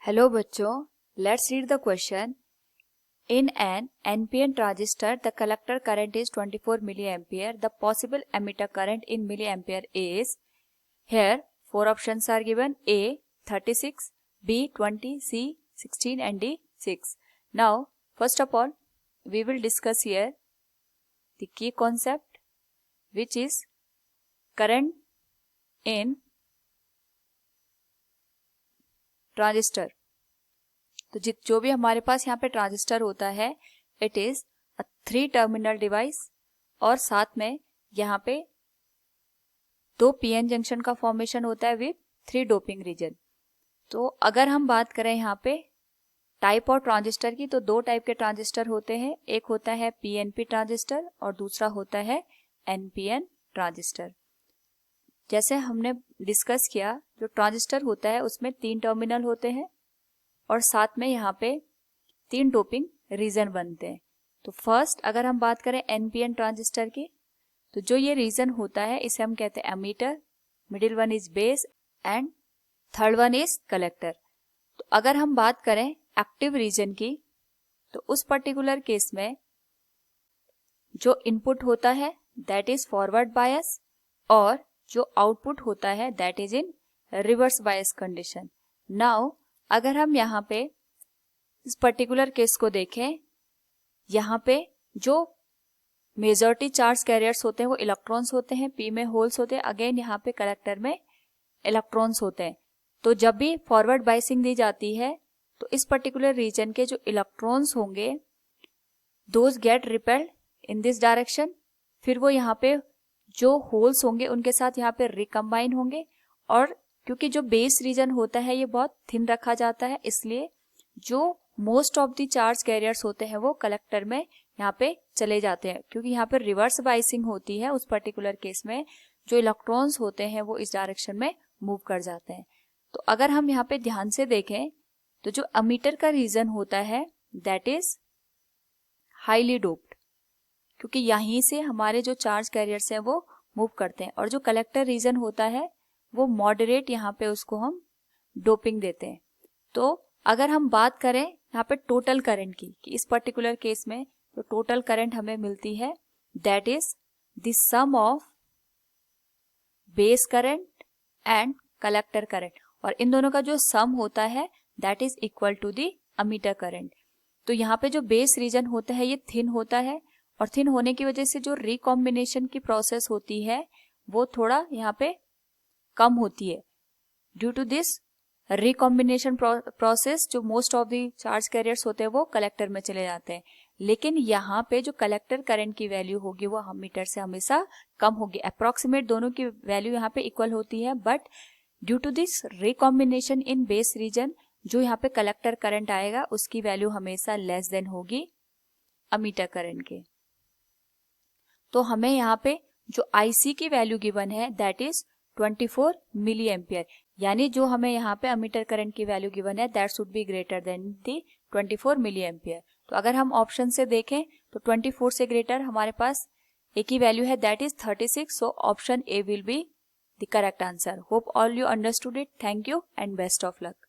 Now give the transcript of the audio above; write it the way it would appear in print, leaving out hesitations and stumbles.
Hello बच्चों, let's read the question. In an NPN transistor, the collector current is 24 milliampere. The possible emitter current in milliampere is. Here, four options are given: A 36, B 20, C 16, and D 6. Now, first of all, we will discuss here the key concept, which is current in transistor. तो जो भी हमारे पास यहाँ पे transistor होता है, it is a 3 terminal device और साथ में यहाँ पे 2 पीएन जंक्शन का फॉर्मेशन होता है विद 3 डोपिंग रीजन. तो अगर हम बात करें यहाँ पे टाइप और ट्रांजिस्टर की, तो 2 टाइप के ट्रांजिस्टर होते हैं. एक होता है पीएनपी ट्रांजिस्टर और दूसरा होता है एनपीएन ट्रांजिस्टर. जैसे हमने डिस्कस किया, जो ट्रांजिस्टर होता है उसमें 3 टर्मिनल होते हैं और साथ में यहाँ पे 3 डोपिंग रीजन बनते हैं. तो फर्स्ट अगर हम बात करें एनपीएन ट्रांजिस्टर की, तो जो ये रीजन होता है इसे हम कहते हैं emitter, middle one is base and third one is collector. तो अगर हम बात करें एक्टिव रीजन की, तो उस पर्टिकुलर केस में जो इनपुट होता है दैट इज फॉरवर्ड बायस और जो आउटपुट होता है that is in reverse bias condition. Now अगर हम यहाँ पे इस पर्टिकुलर केस को देखें, यहाँ पे जो मेजॉरिटी चार्ज कैरियर्स होते हैं वो इलेक्ट्रॉन्स होते हैं, पी में होल्स होते हैं, अगेन यहाँ पे कलेक्टर में इलेक्ट्रॉन्स होते हैं. तो जब भी फॉरवर्ड बायसिंग दी जाती है तो इस पर्टिकुलर रीजन के जो इलेक्ट्रॉन्स होंगे those get repelled in this direction. फिर वो यहाँ पे जो होल्स होंगे उनके साथ यहाँ पे रिकम्बाइन होंगे, और क्योंकि जो बेस रीजन होता है ये बहुत थिन रखा जाता है, इसलिए जो most of the charge carriers होते हैं वो कलेक्टर में यहाँ पे चले जाते हैं. क्योंकि यहाँ पे रिवर्स बाइसिंग होती है, उस पर्टिकुलर केस में जो इलेक्ट्रॉन्स होते हैं वो इस डायरेक्शन में मूव कर जाते हैं. तो अगर हम यहाँ पे ध्यान से देखें तो जो अमीटर का रीजन होता है दैट इज हाईली डोप्ड, क्योंकि यहीं से हमारे जो चार्ज कैरियर्स हैं वो मूव करते हैं. और जो कलेक्टर रीजन होता है वो मॉडरेट, यहाँ पे उसको हम डोपिंग देते हैं. तो अगर हम बात करें यहाँ पे टोटल करंट की, कि इस पर्टिकुलर केस में जो टोटल करंट हमें मिलती है that is the sum of base current and collector current, और इन दोनों का जो सम होता है that is equal to the emitter current. तो यहाँ पे जो बेस रीजन होता है ये थिन होता है, और थिन होने की वजह से जो रिकॉम्बिनेशन की प्रोसेस होती है वो थोड़ा यहाँ पे कम होती है. Due to this recombination process जो most of the charge carriers होते हैं वो कलेक्टर में चले जाते हैं. लेकिन यहाँ पे जो कलेक्टर करंट की वैल्यू होगी वो अमीटर से हमेशा कम होगी. अप्रोक्सीमेट दोनों की वैल्यू यहाँ पे इक्वल होती है, but due to this recombination in base region जो यहाँ पे कलेक्टर करंट आएगा उसकी वैल्यू हमेशा लेस देन होगी अमीटर करंट के. तो हमें यहाँ पे जो आईसी की वैल्यू गिवन है दैट इज 24 मिली एम्पियर, यानी जो हमें यहाँ पे अमीटर करंट की वैल्यू गिवन है that should be greater than the 24 milli ampere. तो अगर हम ऑप्शन से देखें तो 24 से ग्रेटर हमारे पास एक ही वैल्यू है that is 36. So option A will be the correct answer. Hope all you understood it. Thank you and best of luck.